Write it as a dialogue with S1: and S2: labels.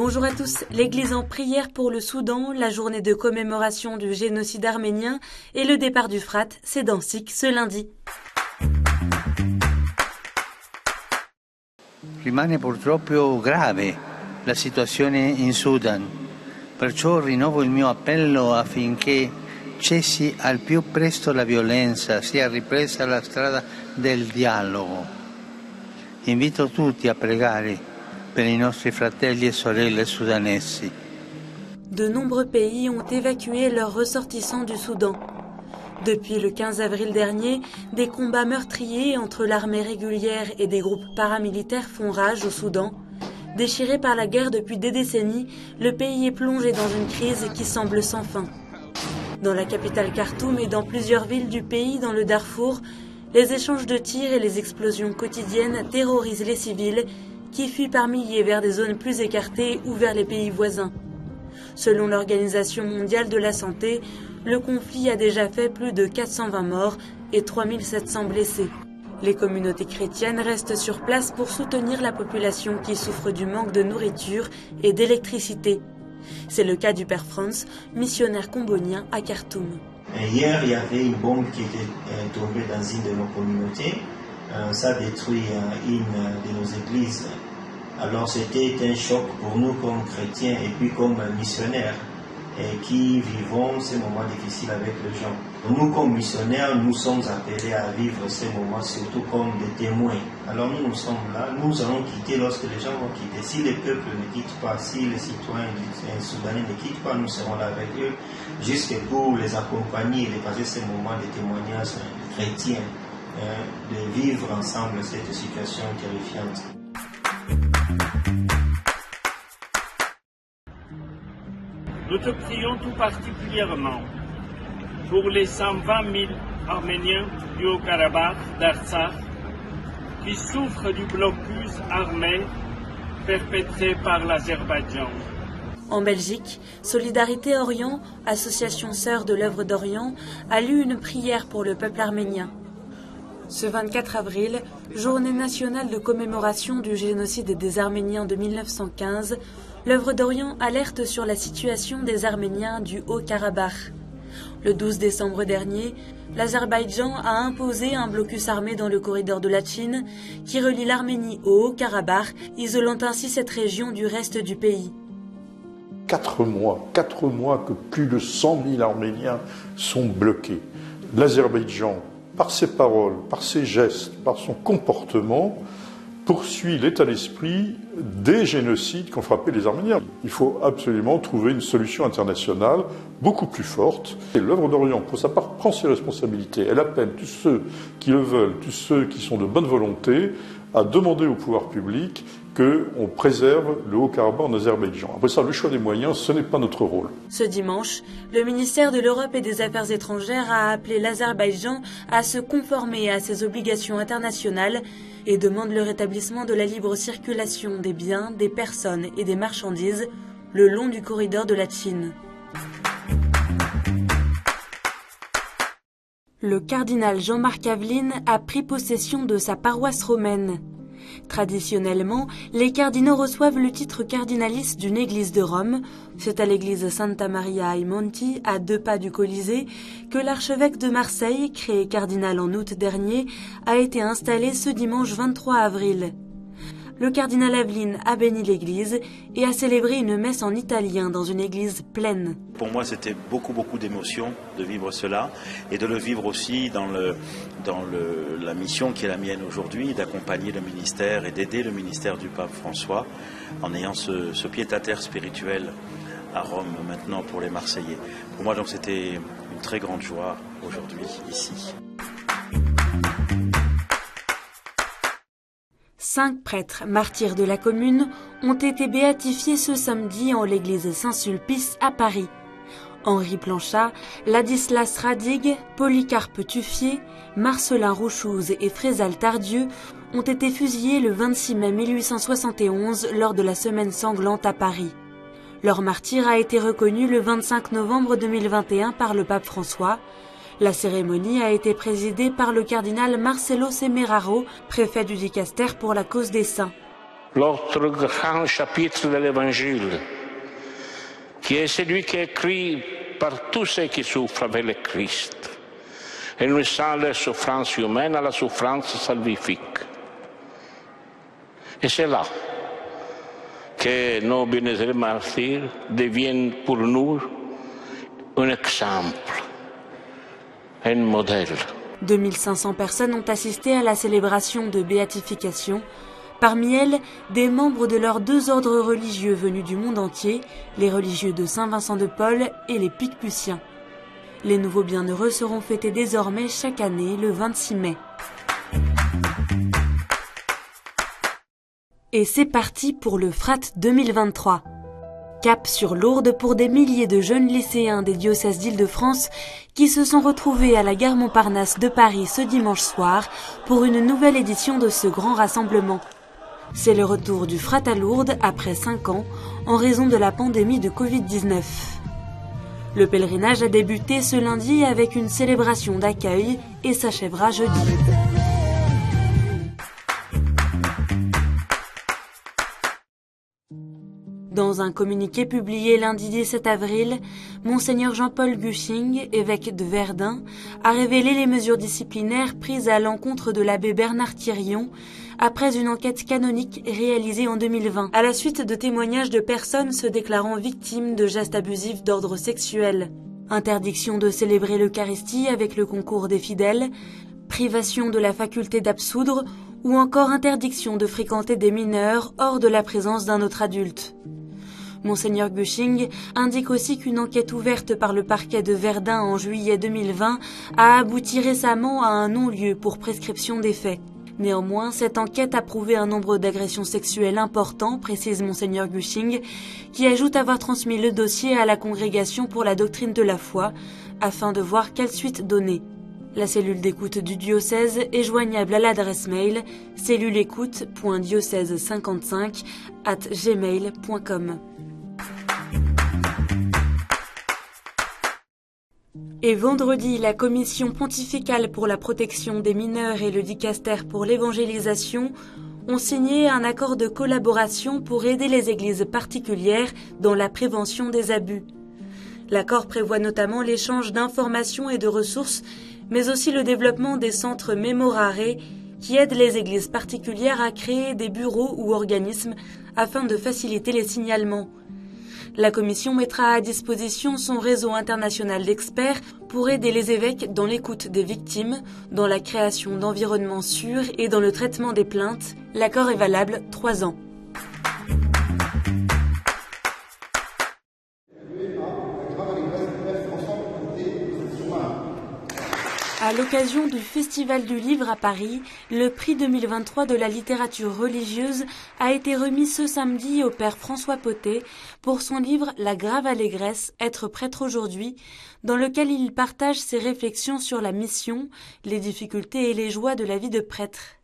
S1: Bonjour à tous. L'Église en prière pour le Soudan, la journée de commémoration du génocide arménien et le départ du Frat, c'est dans SIC ce lundi.
S2: Rimane purtroppo grave la situazione in Sudan, perciò rinnovo il mio appello affinché cessi al più presto la violenza, sia ripresa la strada del dialogo. Invito tutti a pregare per i nostri fratelli e sorelle sudanesi.
S1: De nombreux pays ont évacué leurs ressortissants du Soudan. Depuis le 15 avril dernier, des combats meurtriers entre l'armée régulière et des groupes paramilitaires font rage au Soudan. Déchiré par la guerre depuis des décennies, le pays est plongé dans une crise qui semble sans fin. Dans la capitale Khartoum et dans plusieurs villes du pays dans le Darfour, les échanges de tirs et les explosions quotidiennes terrorisent les civils qui fuient par milliers vers des zones plus écartées ou vers les pays voisins. Selon l'Organisation mondiale de la santé, le conflit a déjà fait plus de 420 morts et 3700 blessés. Les communautés chrétiennes restent sur place pour soutenir la population qui souffre du manque de nourriture et d'électricité. C'est le cas du Père Franz, missionnaire combonien à Khartoum.
S3: Hier, il y avait une bombe qui était tombée dans une de nos communautés. Ça a détruit une de nos églises. Alors c'était un choc pour nous comme chrétiens et puis comme missionnaires qui vivons ces moments difficiles avec les gens. Nous comme missionnaires, nous sommes appelés à vivre ces moments surtout comme des témoins. Alors nous sommes là, nous allons quitter lorsque les gens vont quitter. Si les peuples ne quittent pas, si les citoyens soudanais ne quittent pas, nous serons là avec eux jusque pour les accompagner et de passer ces moments de témoignages chrétiens, de vivre ensemble cette situation terrifiante.
S4: Nous te prions tout particulièrement pour les 120 000 Arméniens du Haut-Karabakh, d'Artsakh, qui souffrent du blocus armé perpétré par l'Azerbaïdjan.
S1: En Belgique, Solidarité Orient, association sœur de l'œuvre d'Orient, a lu une prière pour le peuple arménien. Ce 24 avril, journée nationale de commémoration du génocide des Arméniens de 1915, l'œuvre d'Orient alerte sur la situation des Arméniens du Haut-Karabakh. Le 12 décembre dernier, l'Azerbaïdjan a imposé un blocus armé dans le corridor de Latchine qui relie l'Arménie au Haut-Karabakh, isolant ainsi cette région du reste du pays.
S5: 4 mois que plus de 100 000 Arméniens sont bloqués. L'Azerbaïdjan, par ses paroles, par ses gestes, par son comportement, poursuit l'état d'esprit des génocides qu'ont frappé les Arméniens. Il faut absolument trouver une solution internationale beaucoup plus forte. Et l'œuvre d'Orient, pour sa part, prend ses responsabilités. Elle appelle tous ceux qui le veulent, tous ceux qui sont de bonne volonté, à demander au pouvoir public qu'on préserve le Haut-Karabakh en Azerbaïdjan. Après ça, le choix des moyens, ce n'est pas notre rôle.
S1: Ce dimanche, le ministère de l'Europe et des Affaires étrangères a appelé l'Azerbaïdjan à se conformer à ses obligations internationales et demande le rétablissement de la libre circulation des biens, des personnes et des marchandises le long du corridor de Latchine. Le cardinal Jean-Marc Aveline a pris possession de sa paroisse romaine. Traditionnellement, les cardinaux reçoivent le titre cardinalice d'une église de Rome. C'est à l'église Santa Maria ai Monti, à 2 pas du Colisée, que l'archevêque de Marseille, créé cardinal en août dernier, a été installé ce dimanche 23 avril. Le cardinal Aveline a béni l'église et a célébré une messe en italien dans une église pleine.
S6: Pour moi, c'était beaucoup d'émotion de vivre cela et de le vivre aussi dans la mission qui est la mienne aujourd'hui, d'accompagner le ministère et d'aider le ministère du pape François en ayant ce pied-à-terre spirituel à Rome maintenant pour les Marseillais. Pour moi, donc, c'était une très grande joie aujourd'hui ici.
S1: 5 prêtres martyrs de la commune ont été béatifiés ce samedi en l'église Saint-Sulpice à Paris. Henri Planchat, Ladislas Radig, Polycarpe Tuffier, Marcelin Rochouze et Frézal Tardieu ont été fusillés le 26 mai 1871 lors de la semaine sanglante à Paris. Leur martyre a été reconnu le 25 novembre 2021 par le pape François. La cérémonie a été présidée par le cardinal Marcelo Semeraro, préfet du Dicaster pour la cause des saints.
S7: l'autre grand chapitre de l'Évangile, qui est celui qui est écrit par tous ceux qui souffrent avec le Christ et nous sans la souffrance humaine à la souffrance salvifique. Et c'est là que nos bienheureux martyrs deviennent pour nous un exemple, un modèle.
S1: 2500 personnes ont assisté à la célébration de béatification. Parmi elles, des membres de leurs 2 ordres religieux venus du monde entier, les religieux de Saint-Vincent de Paul et les Picpuciens. Les nouveaux bienheureux seront fêtés désormais chaque année le 26 mai. Et c'est parti pour le FRAT 2023. Cap sur Lourdes pour des milliers de jeunes lycéens des diocèses d'Île-de-France qui se sont retrouvés à la gare Montparnasse de Paris ce dimanche soir pour une nouvelle édition de ce grand rassemblement. C'est le retour du FRAT à Lourdes après 5 ans en raison de la pandémie de Covid-19. Le pèlerinage a débuté ce lundi avec une célébration d'accueil et s'achèvera jeudi. Dans un communiqué publié lundi 17 avril, Monseigneur Jean-Paul Guching, évêque de Verdun, a révélé les mesures disciplinaires prises à l'encontre de l'abbé Bernard Thirion après une enquête canonique réalisée en 2020, à la suite de témoignages de personnes se déclarant victimes de gestes abusifs d'ordre sexuel. Interdiction de célébrer l'Eucharistie avec le concours des fidèles, privation de la faculté d'absoudre ou encore interdiction de fréquenter des mineurs hors de la présence d'un autre adulte. Monseigneur Guching indique aussi qu'une enquête ouverte par le parquet de Verdun en juillet 2020 a abouti récemment à un non-lieu pour prescription des faits. Néanmoins, cette enquête a prouvé un nombre d'agressions sexuelles important, précise Monseigneur Guching, qui ajoute avoir transmis le dossier à la Congrégation pour la doctrine de la foi, afin de voir quelle suite donner. La cellule d'écoute du diocèse est joignable à l'adresse mail celluleécoute.diocèse55@gmail.com. Et vendredi, la Commission pontificale pour la protection des mineurs et le dicaster pour l'évangélisation ont signé un accord de collaboration pour aider les églises particulières dans la prévention des abus. L'accord prévoit notamment l'échange d'informations et de ressources, mais aussi le développement des centres Memorare qui aident les églises particulières à créer des bureaux ou organismes afin de faciliter les signalements. La Commission mettra à disposition son réseau international d'experts pour aider les évêques dans l'écoute des victimes, dans la création d'environnements sûrs et dans le traitement des plaintes. L'accord est valable 3 ans. À l'occasion du Festival du Livre à Paris, le prix 2023 de la littérature religieuse a été remis ce samedi au père François Potet pour son livre « La grave allégresse, être prêtre aujourd'hui », dans lequel il partage ses réflexions sur la mission, les difficultés et les joies de la vie de prêtre.